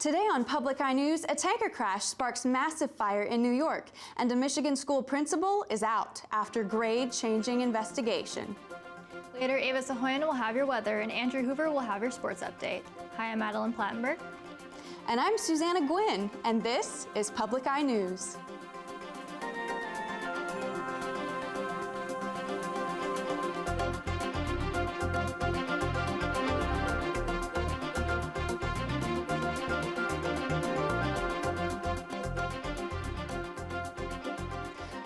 Today on Public Eye News, a tanker crash sparks massive fire in New York, and a Michigan school principal is out after grade-changing investigation. Later, Ava Sahoyan will have your weather, and Andrew Hoover will have your sports update. Hi, I'm Madeline Plattenberg. And I'm Susanna Gwynn, and this is Public Eye News.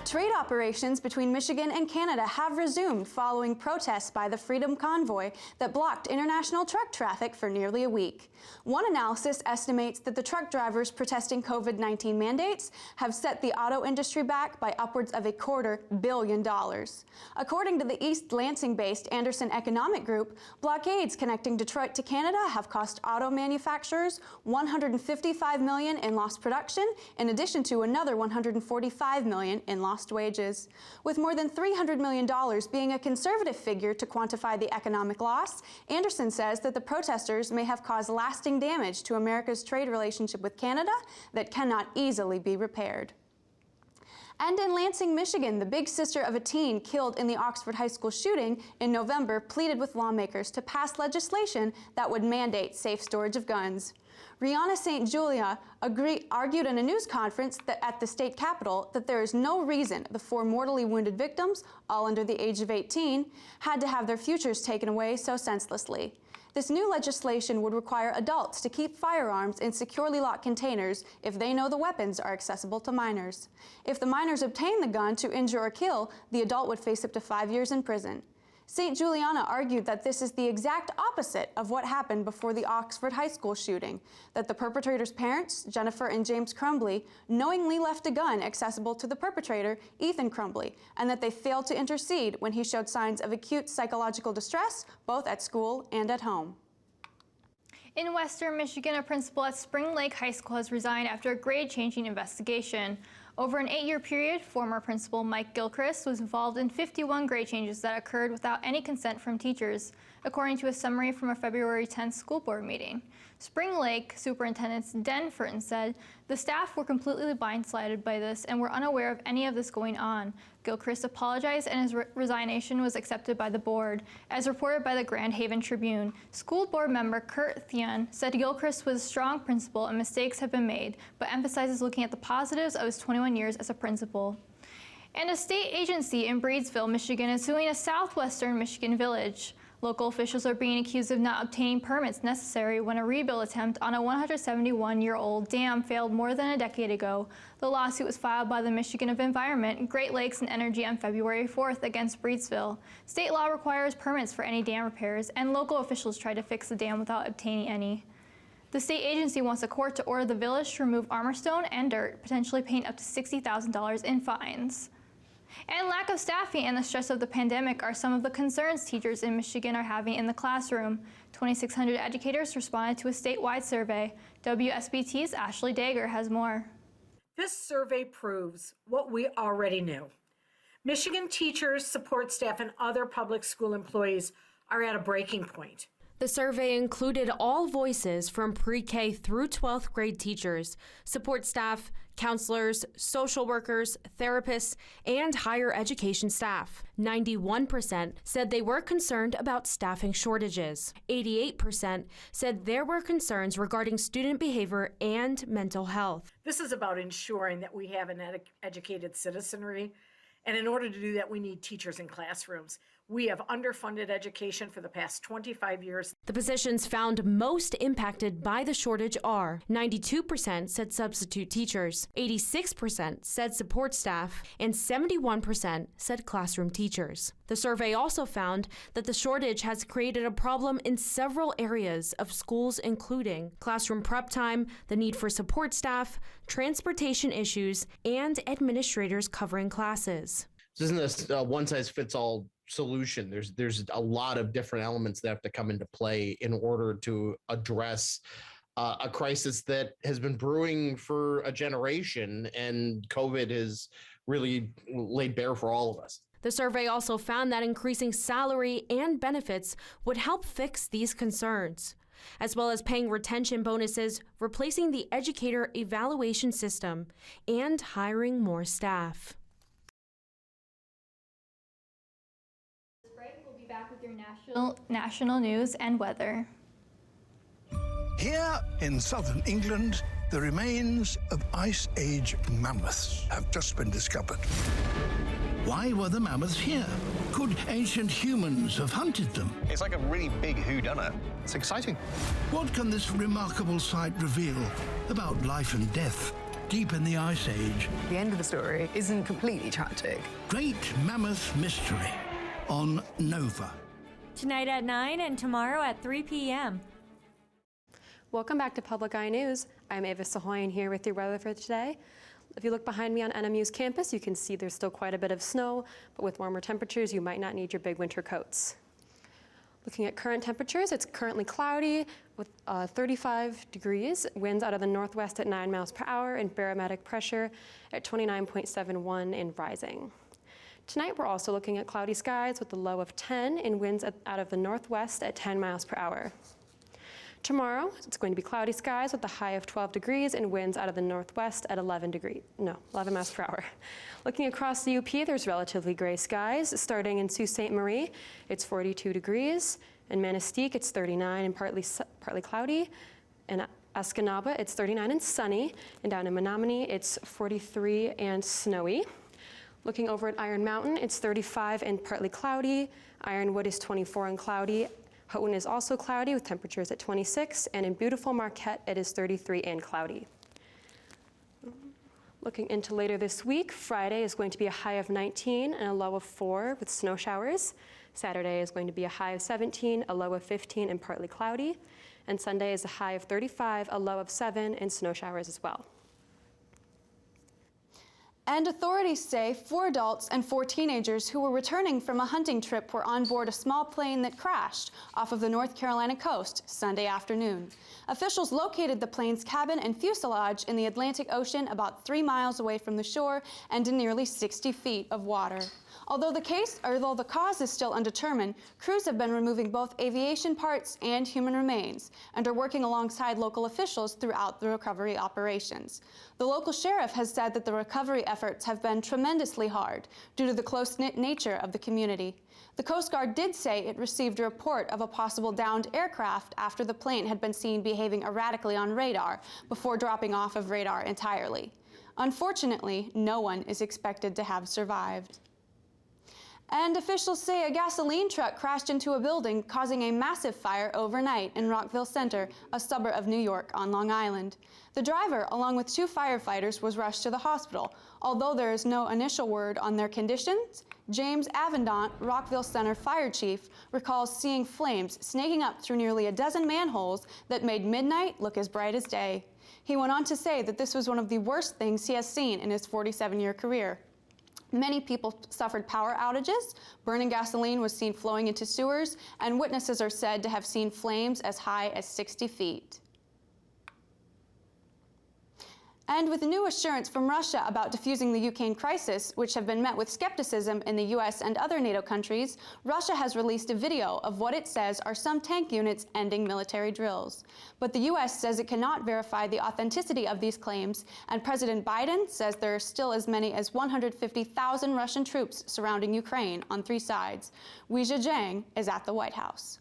Trade operations between Michigan and Canada have resumed following protests by the Freedom Convoy that blocked international truck traffic for nearly a week. One analysis estimates that the truck drivers protesting COVID-19 mandates have set the auto industry back by upwards of $250 million. According to the East Lansing-based Anderson Economic Group, blockades connecting Detroit to Canada have cost auto manufacturers $155 million in lost production, in addition to another $145 million in lost wages. With more than $300 million being a conservative figure to quantify the economic loss, Anderson says that the protesters may have caused lasting damage to America's trade relationship with Canada that cannot easily be repaired. And in Lansing, Michigan, the big sister of a teen killed in the Oxford High School shooting in November pleaded with lawmakers to pass legislation that would mandate safe storage of guns. Rihanna St. Julia argued in a news conference at the state capitol that there is no reason the 4 mortally wounded victims, all under the age of 18, had to have their futures taken away so senselessly. This new legislation would require adults to keep firearms in securely locked containers if they know the weapons are accessible to minors. If the minors obtain the gun to injure or kill, the adult would face up to 5 years in prison. St. Juliana argued that this is the exact opposite of what happened before the Oxford High School shooting, that the perpetrator's parents, Jennifer and James Crumbly, knowingly left a gun accessible to the perpetrator, Ethan Crumbly, and that they failed to intercede when he showed signs of acute psychological distress, both at school and at home. In Western Michigan, a principal at Spring Lake High School has resigned after a grade-changing investigation. Over an 8-year period, former principal Mike Gilchrist was involved in 51 grade changes that occurred without any consent from teachers, according to a summary from a February 10th school board meeting. Spring Lake Superintendent Den Furton said, "The staff were completely blindsided by this and were unaware of any of this going on." Gilchrist apologized and his resignation was accepted by the board. As reported by the Grand Haven Tribune, school board member Kurt Thien said Gilchrist was a strong principal and mistakes have been made, but emphasizes looking at the positives of his 21 years as a principal. And a state agency in Breedsville, Michigan is suing a southwestern Michigan village. Local officials are being accused of not obtaining permits necessary when a rebuild attempt on a 171-year-old dam failed more than a decade ago. The lawsuit was filed by the Michigan of Environment, Great Lakes, and Energy on February 4th against Breedsville. State law requires permits for any dam repairs, and local officials tried to fix the dam without obtaining any. The state agency wants a court to order the village to remove armor stone and dirt, potentially paying up to $60,000 in fines. And lack of staffing and the stress of the pandemic are some of the concerns teachers in Michigan are having in the classroom. 2,600 educators responded to a statewide survey. WSBT's Ashley Dager has more. This survey proves what we already knew. Michigan teachers, support staff, and other public school employees are at a breaking point. The survey included all voices from pre-K through 12th grade teachers, support staff, counselors, social workers, therapists, and higher education staff. 91% said they were concerned about staffing shortages. 88% said there were concerns regarding student behavior and mental health. This is about ensuring that we have an educated citizenry, and in order to do that, we need teachers in classrooms. We have underfunded education for the past 25 years. The positions found most impacted by the shortage are 92% said substitute teachers, 86% said support staff, and 71% said classroom teachers. The survey also found that the shortage has created a problem in several areas of schools, including classroom prep time, the need for support staff, transportation issues, and administrators covering classes. This isn't a one-size-fits-all solution. There's a lot of different elements that have to come into play in order to address a crisis that has been brewing for a generation, and COVID has really laid bare for all of us. The survey also found that increasing salary and benefits would help fix these concerns. as well as paying retention bonuses, replacing the educator evaluation system, and hiring more staff. We'll be back with your national news and weather. Here in southern England, the remains of Ice Age mammoths have just been discovered. Why were the mammoths here? Could ancient humans have hunted them? It's like a really big whodunit. It's exciting. What can this remarkable site reveal about life and death deep in the Ice Age? The end of the story isn't completely tragic. Great Mammoth Mystery on Nova. Tonight at 9 and tomorrow at 3 p.m. Welcome back to Public Eye News. I'm Ava Sahoyan here with your weather for today. If you look behind me on NMU's campus, you can see there's still quite a bit of snow, but with warmer temperatures, you might not need your big winter coats. Looking at current temperatures, it's currently cloudy with 35 degrees, winds out of the northwest at 9 miles per hour, and barometric pressure at 29.71 and rising. Tonight, we're also looking at cloudy skies with a low of 10 and winds out of the northwest at 10 miles per hour. Tomorrow, it's going to be cloudy skies with a high of 12 degrees and winds out of the northwest at 11 miles per hour. Looking across the UP, there's relatively gray skies. Starting in Sault Ste. Marie, it's 42 degrees. In Manistique, it's 39 and partly cloudy. In Escanaba, it's 39 and sunny. And down in Menominee, it's 43 and snowy. Looking over at Iron Mountain, it's 35 and partly cloudy. Ironwood is 24 and cloudy. Houghton is also cloudy with temperatures at 26, and in beautiful Marquette, it is 33 and cloudy. Looking into later this week, Friday is going to be a high of 19 and a low of 4 with snow showers. Saturday is going to be a high of 17, a low of 15 and partly cloudy. And Sunday is a high of 35, a low of 7 and snow showers as well. And authorities say 4 adults and 4 teenagers who were returning from a hunting trip were on board a small plane that crashed off of the North Carolina coast Sunday afternoon. Officials located the plane's cabin and fuselage in the Atlantic Ocean about 3 miles away from the shore and in nearly 60 feet of water. Although the cause is still undetermined, crews have been removing both aviation parts and human remains and are working alongside local officials throughout the recovery operations. The local sheriff has said that the recovery efforts have been tremendously hard due to the close-knit nature of the community. The Coast Guard did say it received a report of a possible downed aircraft after the plane had been seen behaving erratically on radar before dropping off of radar entirely. Unfortunately, no one is expected to have survived. And officials say a gasoline truck crashed into a building, causing a massive fire overnight in Rockville Center, a suburb of New York on Long Island. The driver, along with 2 firefighters, was rushed to the hospital. Although there is no initial word on their conditions, James Avendant, Rockville Center fire chief, recalls seeing flames snaking up through nearly a dozen manholes that made midnight look as bright as day. He went on to say that this was one of the worst things he has seen in his 47-year career. Many people suffered power outages, burning gasoline was seen flowing into sewers, and witnesses are said to have seen flames as high as 60 feet. And with new assurance from Russia about defusing the Ukraine crisis, which have been met with skepticism in the US and other NATO countries, Russia has released a video of what it says are some tank units ending military drills. But the US says it cannot verify the authenticity of these claims, and President Biden says there are still as many as 150,000 Russian troops surrounding Ukraine on 3 sides. Wei Zhejiang is at the White House.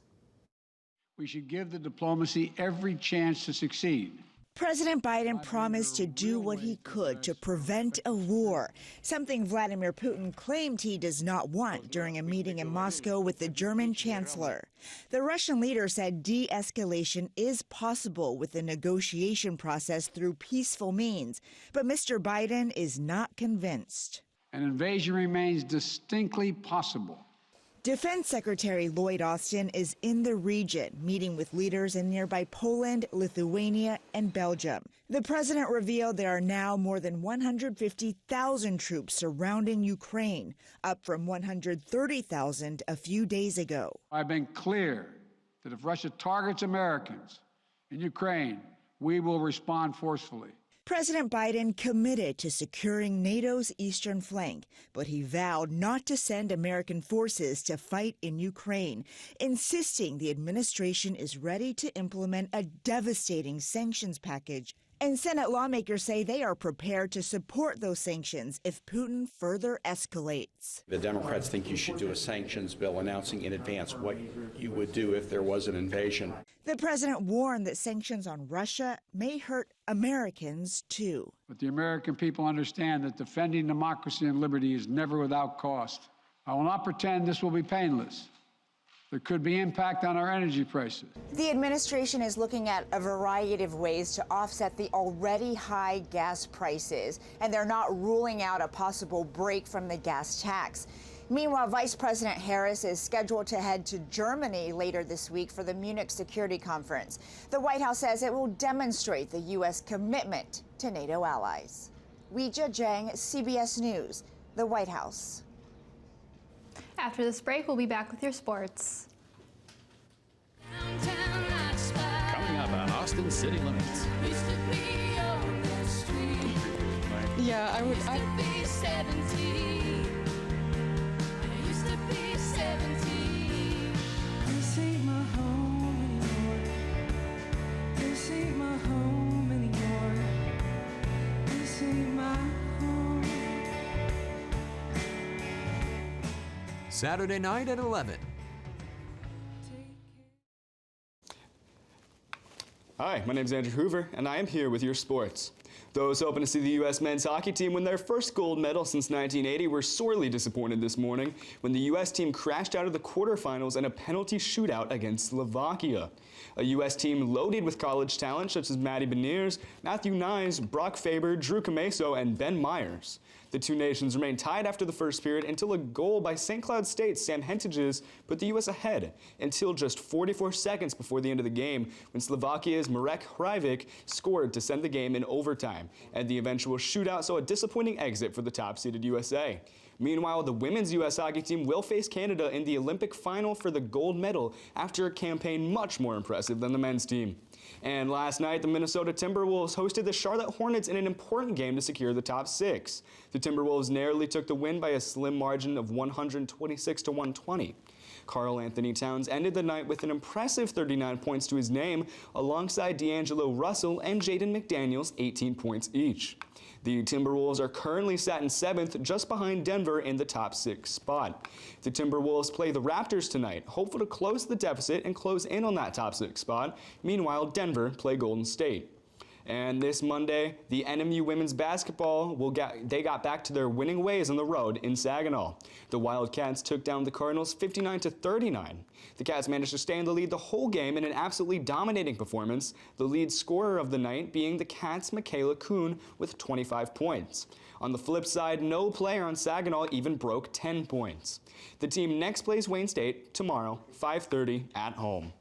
We should give the diplomacy every chance to succeed. President Biden promised to do what he could to prevent a war, something Vladimir Putin claimed he does not want during a meeting in Moscow with the German chancellor. The Russian leader said de-escalation is possible with the negotiation process through peaceful means, but Mr. Biden is not convinced. An invasion remains distinctly possible. Defense Secretary Lloyd Austin is in the region, meeting with leaders in nearby Poland, Lithuania, and Belgium. The president revealed there are now more than 150,000 troops surrounding Ukraine, up from 130,000 a few days ago. I've been clear that if Russia targets Americans in Ukraine, we will respond forcefully. President Biden committed to securing NATO's eastern flank, but he vowed not to send American forces to fight in Ukraine, insisting the administration is ready to implement a devastating sanctions package. And Senate lawmakers say they are prepared to support those sanctions if Putin further escalates. The Democrats think you should do a sanctions bill announcing in advance what you would do if there was an invasion. The president warned that sanctions on Russia may hurt Americans, too. But the American people understand that defending democracy and liberty is never without cost. I will not pretend this will be painless. There could be impact on our energy prices. The administration is looking at a variety of ways to offset the already high gas prices, and they're not ruling out a possible break from the gas tax. Meanwhile, Vice President Harris is scheduled to head to Germany later this week for the Munich Security Conference. The White House says it will demonstrate the U.S. commitment to NATO allies. Weijia Zhang, CBS News, the White House. After this break, we'll be back with your sports. Coming up on Austin City Limits. Yeah, I would. Saturday night at 11. Hi, my name is Andrew Hoover, and I am here with your sports. Those hoping to see the U.S. men's hockey team win their first gold medal since 1980 were sorely disappointed this morning when the U.S. team crashed out of the quarterfinals in a penalty shootout against Slovakia. A U.S. team loaded with college talent such as Matty Beniers, Matthew Nyes, Brock Faber, Drew Cameso, and Ben Myers. The two nations remained tied after the first period until a goal by St. Cloud State's Sam Hentages put the U.S. ahead until just 44 seconds before the end of the game when Slovakia's Marek Hrivik scored to send the game in overtime, and the eventual shootout saw a disappointing exit for the top-seeded USA. Meanwhile, the women's U.S. hockey team will face Canada in the Olympic final for the gold medal after a campaign much more impressive than the men's team. And last night, the Minnesota Timberwolves hosted the Charlotte Hornets in an important game to secure the top 6. The Timberwolves narrowly took the win by a slim margin of 126 to 120. Karl Anthony Towns ended the night with an impressive 39 points to his name, alongside D'Angelo Russell and Jaden McDaniels, 18 points each. The Timberwolves are currently sat in 7th, just behind Denver in the top 6 spot. The Timberwolves play the Raptors tonight, hopeful to close the deficit and close in on that top 6 spot. Meanwhile, Denver play Golden State. And this Monday, the NMU women's basketball they got back to their winning ways on the road in Saginaw. The Wildcats took down the Cardinals 59-39. The Cats managed to stay in the lead the whole game in an absolutely dominating performance, the lead scorer of the night being the Cats' Michaela Kuhn with 25 points. On the flip side, no player on Saginaw even broke 10 points. The team next plays Wayne State tomorrow, 5:30 at home.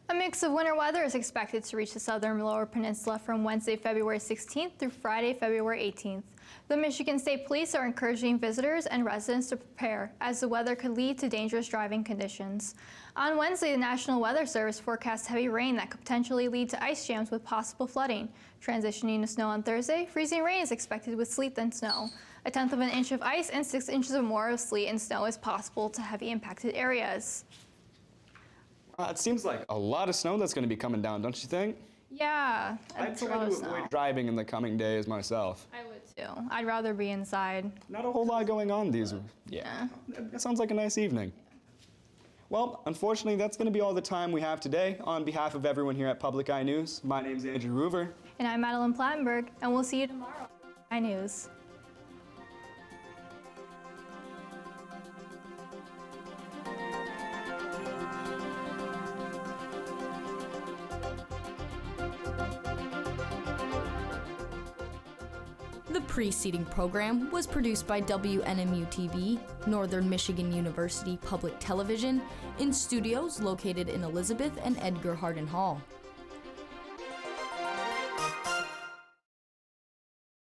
A mix of winter weather is expected to reach the southern lower peninsula from Wednesday, February 16th through Friday, February 18th. The Michigan State Police are encouraging visitors and residents to prepare, as the weather could lead to dangerous driving conditions. On Wednesday, the National Weather Service forecasts heavy rain that could potentially lead to ice jams with possible flooding. Transitioning to snow on Thursday, freezing rain is expected with sleet and snow. 1/10 of an inch of ice and 6 inches or more of sleet and snow is possible to heavy impacted areas. It seems like a lot of snow that's going to be coming down, don't you think? Yeah, it's a lot of snow. Avoid driving in the coming days myself. I would too. I'd rather be inside. Not a whole lot going on these. Yeah. That sounds like a nice evening. Well, unfortunately, that's going to be all the time we have today. On behalf of everyone here at Public Eye News, my name's Andrew Hoover. And I'm Madeline Plattenberg, and we'll see you tomorrow on Eye News. The preceding program was produced by WNMU-TV, Northern Michigan University Public Television, in studios located in Elizabeth and Edgar Hardin Hall.